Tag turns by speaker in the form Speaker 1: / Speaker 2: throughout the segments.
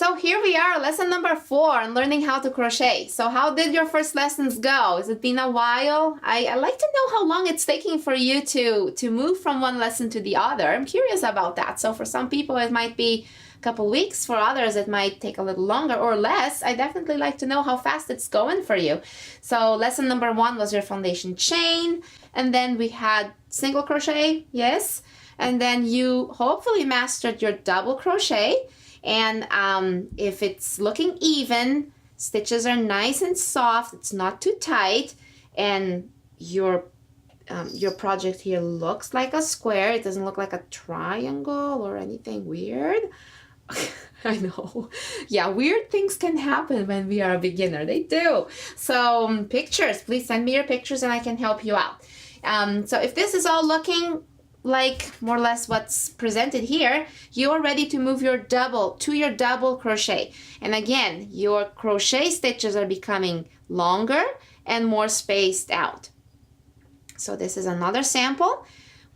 Speaker 1: So here we are, lesson number 4 on learning how to crochet. So how did your first lessons go? Has it been a while? I like to know how long it's taking for you to move from one lesson to the other. I'm curious about that. So for some people it might be a couple weeks, for others it might take a little longer or less. I definitely like to know how fast it's going for you. So lesson number 1 was your foundation chain, and then we had single crochet, yes, and then you hopefully mastered your double crochet. And if it's looking even, stitches are nice and soft, it's not too tight, and your project here looks like a square. It doesn't look like a triangle or anything weird. I know. Yeah, weird things can happen when we are a beginner. They do. So pictures, please send me your pictures and I can help you out. So if this is all looking like more or less what's presented here, you are ready to move your double crochet. And again, your crochet stitches are becoming longer and more spaced out. So this is another sample.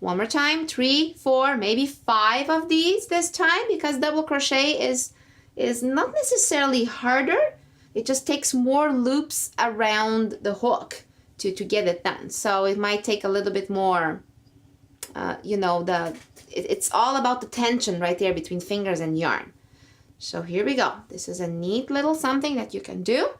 Speaker 1: One more time, 3, 4, maybe 5 of these this time, because double crochet is not necessarily harder. It just takes more loops around the hook to get it done. So it might take a little bit more, you know, it's all about the tension right there between fingers and yarn. So here we go. This is a neat little something that you can do.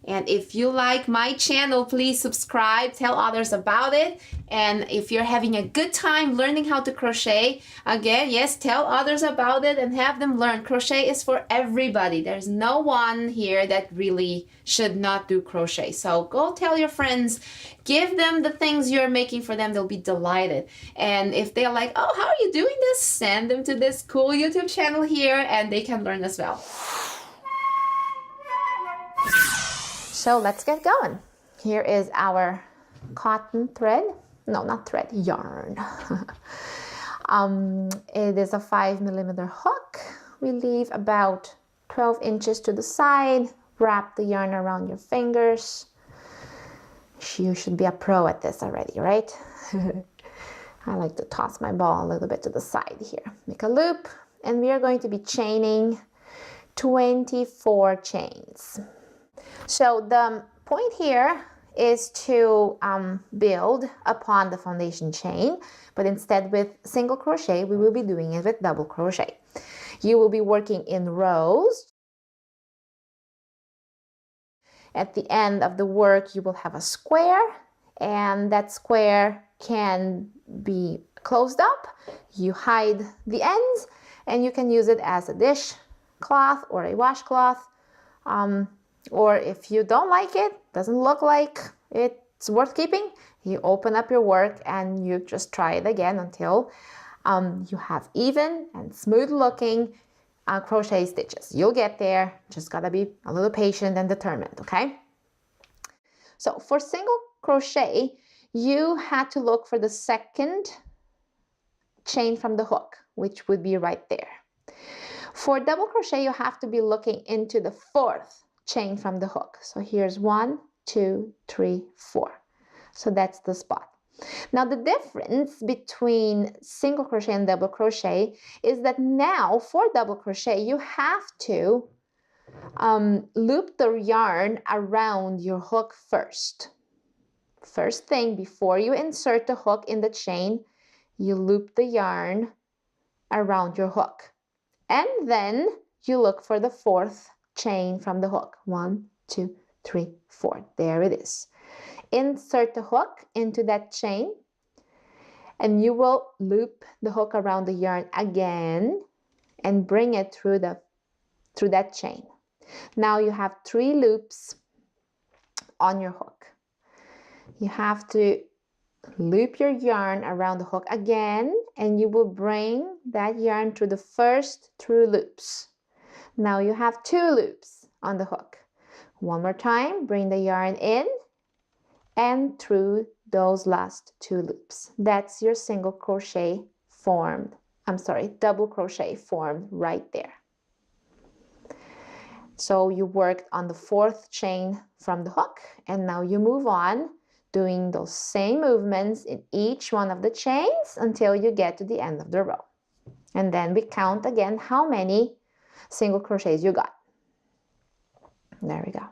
Speaker 1: And if you like my channel, please subscribe, tell others about it. And if you're having a good time learning how to crochet, again, yes, tell others about it and have them learn. Crochet is for everybody. There's no one here that really should not do crochet. So go tell your friends, give them the things you're making for them. They'll be delighted. And if they're like, oh, how are you doing this? Send them to this cool YouTube channel here and they can learn as well. So let's get going. Here is our cotton thread. No, not thread, yarn. It is a 5mm hook. We leave about 12 inches to the side. Wrap the yarn around your fingers. You should be a pro at this already, right? I like to toss my ball a little bit to the side here. Make a loop, and we are going to be chaining 24 chains. So the point here is to build upon the foundation chain, but instead with single crochet, we will be doing it with double crochet. You will be working in rows. At the end of the work, you will have a square, and that square can be closed up. You hide the ends, and you can use it as a dish cloth or a washcloth. Or if you don't like it, doesn't look like it's worth keeping, you open up your work and you just try it again until you have even and smooth looking crochet stitches. You'll get there, just gotta be a little patient and determined, okay? So for single crochet, you had to look for the second chain from the hook, which would be right there. For double crochet, you have to be looking into the 4th chain from the hook. So here's 1, 2, 3, 4. So that's the spot. Now the difference between single crochet and double crochet is that now for double crochet you have to loop the yarn around your hook first. First thing, before you insert the hook in the chain, you loop the yarn around your hook, and then you look for the 4th chain from the hook. 1, 2, 3, 4. There it is. Insert the hook into that chain, and you will loop the hook around the yarn again and bring it through that chain. Now you have 3 loops on your hook. You have to loop your yarn around the hook again, and you will bring that yarn through the first 3 loops. Now you have 2 loops on the hook. One more time, bring the yarn in and through those last 2 loops. That's your single crochet formed. Double crochet formed right there. So you worked on the 4th chain from the hook, and now you move on doing those same movements in each one of the chains until you get to the end of the row. And then we count again how many single crochets you got. There we go.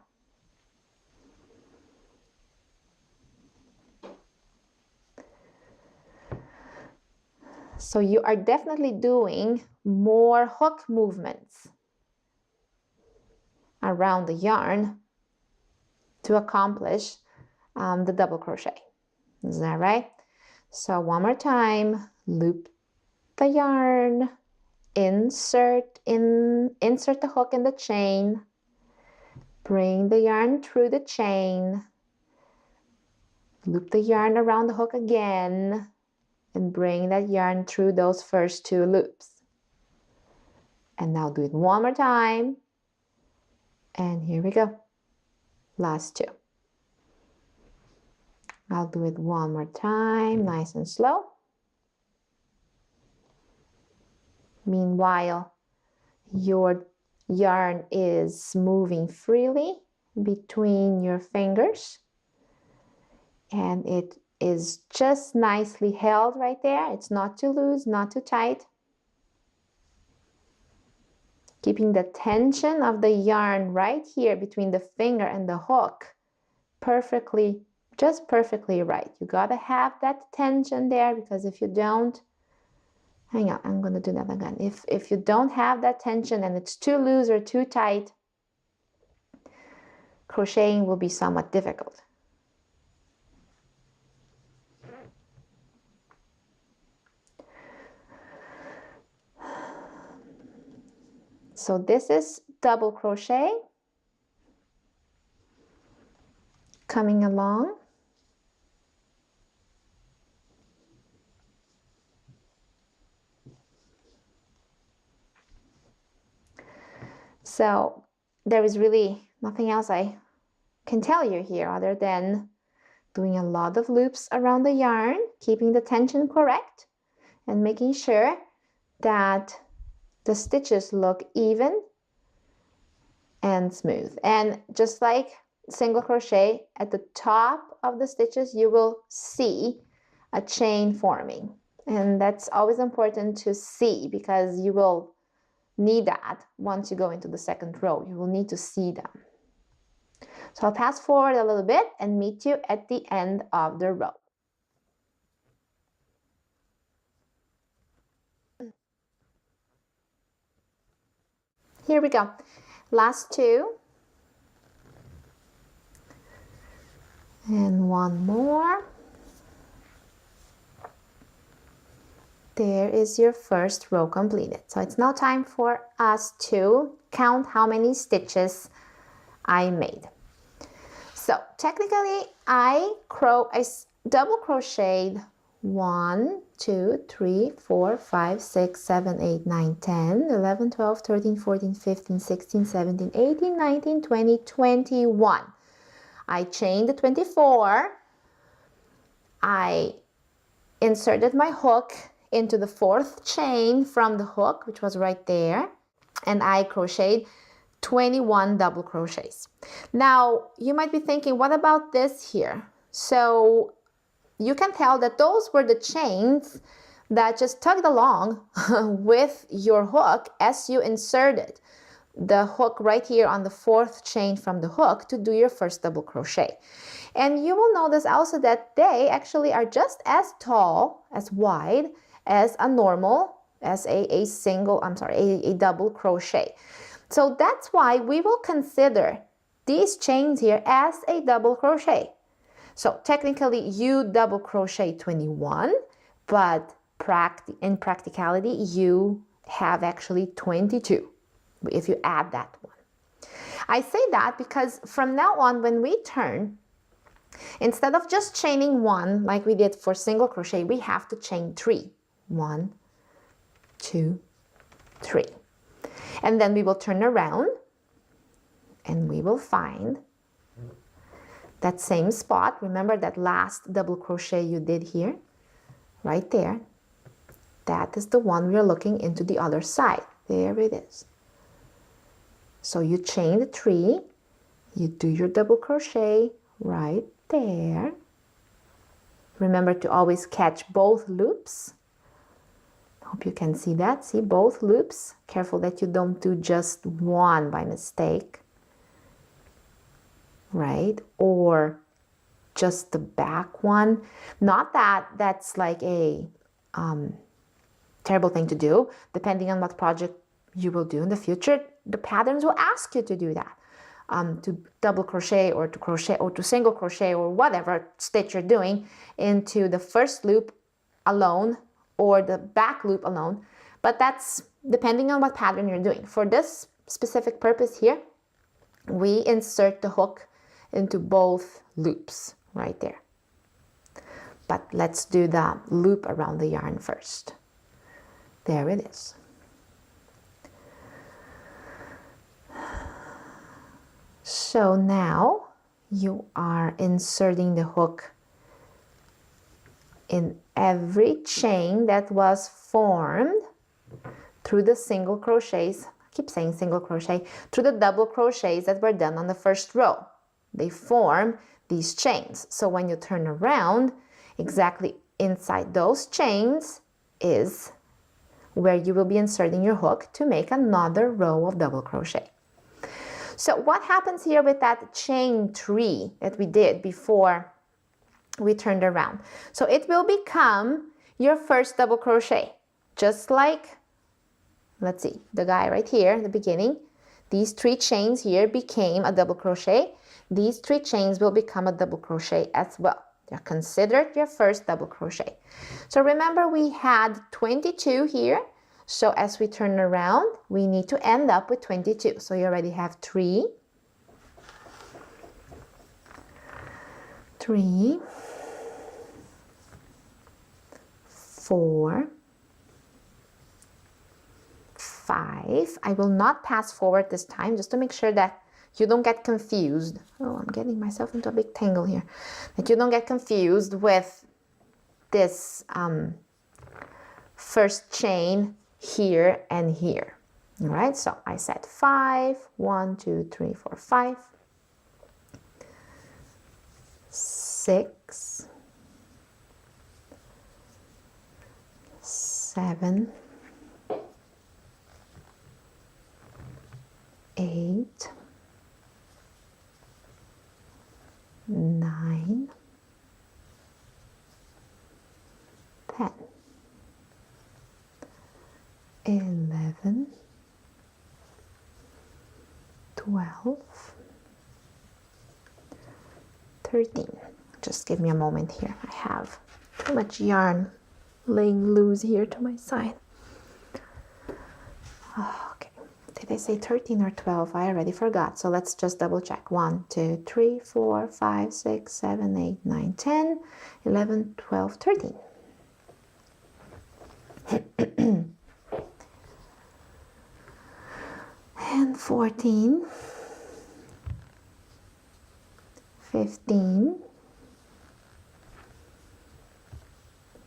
Speaker 1: So you are definitely doing more hook movements around the yarn to accomplish the double crochet. Is that right? So one more time, loop the yarn, insert the hook in the chain, bring the yarn through the chain, loop the yarn around the hook again, and bring that yarn through those first 2 loops. And now do it one more time. And here we go. Last 2. I'll do it one more time, nice and slow. Meanwhile, your yarn is moving freely between your fingers, and it is just nicely held right there. It's not too loose, not too tight. Keeping the tension of the yarn right here between the finger and the hook perfectly, just perfectly right. You gotta have that tension there, because if you don't, hang on, I'm gonna do that again. If you don't have that tension and it's too loose or too tight, crocheting will be somewhat difficult. So this is double crochet coming along. So there is really nothing else I can tell you here other than doing a lot of loops around the yarn, keeping the tension correct, and making sure that the stitches look even and smooth. And just like single crochet, at the top of the stitches you will see a chain forming, and that's always important to see, because you will need that once you go into the second row. You will need to see them. So I'll pass forward a little bit and meet you at the end of the row. Here we go. Last 2. And one more. There is your first row completed. So it's now time for us to count how many stitches I made. So technically I double crocheted 1, 2, 3, 4, 5, 6, 7, 8, 9, 10, 11, 12, 13, 14, 15, 16, 17, 18, 19, 20, 21. I chained the 24. I inserted my hook into the 4th chain from the hook, which was right there, and I crocheted 21 double crochets. Now you might be thinking, what about this here? So you can tell that those were the chains that just tugged along with your hook as you inserted the hook right here on the 4th chain from the hook to do your first double crochet. And you will notice also that they actually are just as tall, as wide as a normal, as a double crochet. So that's why we will consider these chains here as a double crochet. So technically you double crochet 21, but in practicality you have actually 22 if you add that one. I say that because from now on when we turn, instead of just chaining 1 like we did for single crochet, we have to chain 3. 1, 2, 3. And then we will turn around and we will find that same spot. Remember that last double crochet you did here? Right there. That is the one we are looking into the other side. There it is. So you chain the 3, you do your double crochet right there. Remember to always catch both loops. Hope you can see that. See both loops. Careful that you don't do just one by mistake, right? Or just the back one. Not that that's like a terrible thing to do. Depending on what project you will do in the future, the patterns will ask you to do that. To double crochet or to single crochet or whatever stitch you're doing into the first loop alone or the back loop alone, but that's depending on what pattern you're doing. For this specific purpose here, we insert the hook into both loops right there. But let's do the loop around the yarn first. There it is. So now you are inserting the hook in every chain that was formed through the single crochets, I keep saying single crochet, through the double crochets that were done on the first row. They form these chains. So when you turn around, exactly inside those chains is where you will be inserting your hook to make another row of double crochet. So what happens here with that chain 3 that we did before we turned around? So it will become your first double crochet, just like, let's see, the guy right here in the beginning. These 3 chains here became a double crochet. These 3 chains will become a double crochet as well. They're considered your first double crochet. So remember, we had 22 here. So as we turn around, we need to end up with 22. So you already have 3, 4, 5. I will not pass forward this time, just to make sure that you don't get confused. Oh, I'm getting myself into a big tangle here. That you don't get confused with this first chain here and here. All right, so I said 5, 1, 2, 3, 4, 5, 6, 7, 8, 9, 10, 11, 12, 13. Just give me a moment here. I have too much yarn laying loose here to my side. Okay. Did I say 13 or 12? I already forgot. So let's just double check. 1, 2, 3, 4, 5, 6, 7, 8, 9, 10, 11, 12, 13. And 14, 15,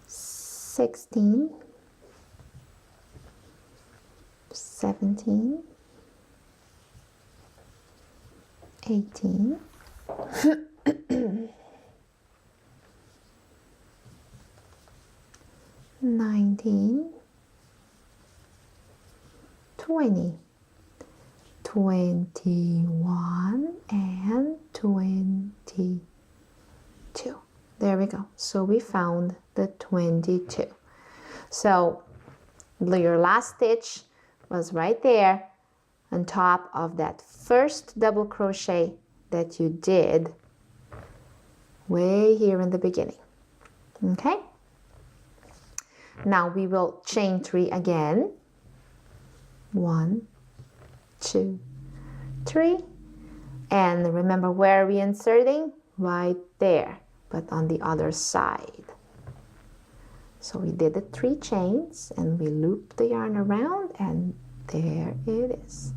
Speaker 1: 16, 17, 18, 19, 20, 21, and 22. There we go. So we found the 22. So your last stitch was right there on top of that first double crochet that you did way here in the beginning. Okay? Now we will chain 3 again. 1, 2, 3, and remember, where are we inserting? Right there, but on the other side. So we did the 3 chains and we looped the yarn around, and there it is.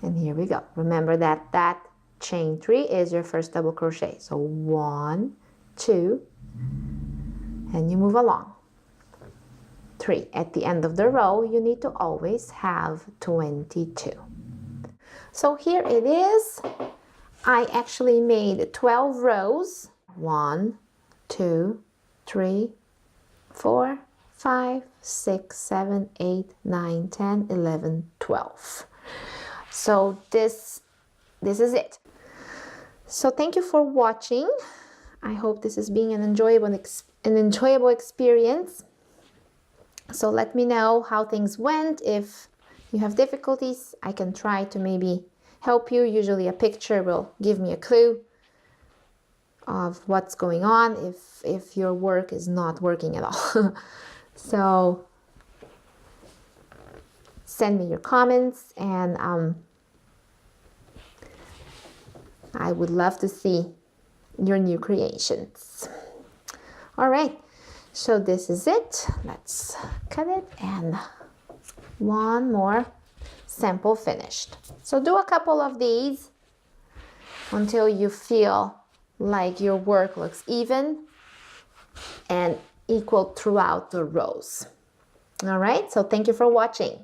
Speaker 1: And here we go. Remember that that chain 3 is your first double crochet. So 1, 2, and you move along. 3. At the end of the row, you need to always have 22. So here it is. I actually made 12 rows. 1, 2, 3, 4, 5, 6, 7, 8, 9, 10, 11, 12. So this is it. So thank you for watching. I hope this is being an enjoyable experience. So let me know how things went. If you have difficulties, I can try to maybe help you. Usually a picture will give me a clue of what's going on if your work is not working at all. So send me your comments, and I would love to see your new creations. All right, so this is it. Let's cut it, and one more sample finished. So do a couple of these until you feel like your work looks even and equal throughout the rows. All right, so thank you for watching.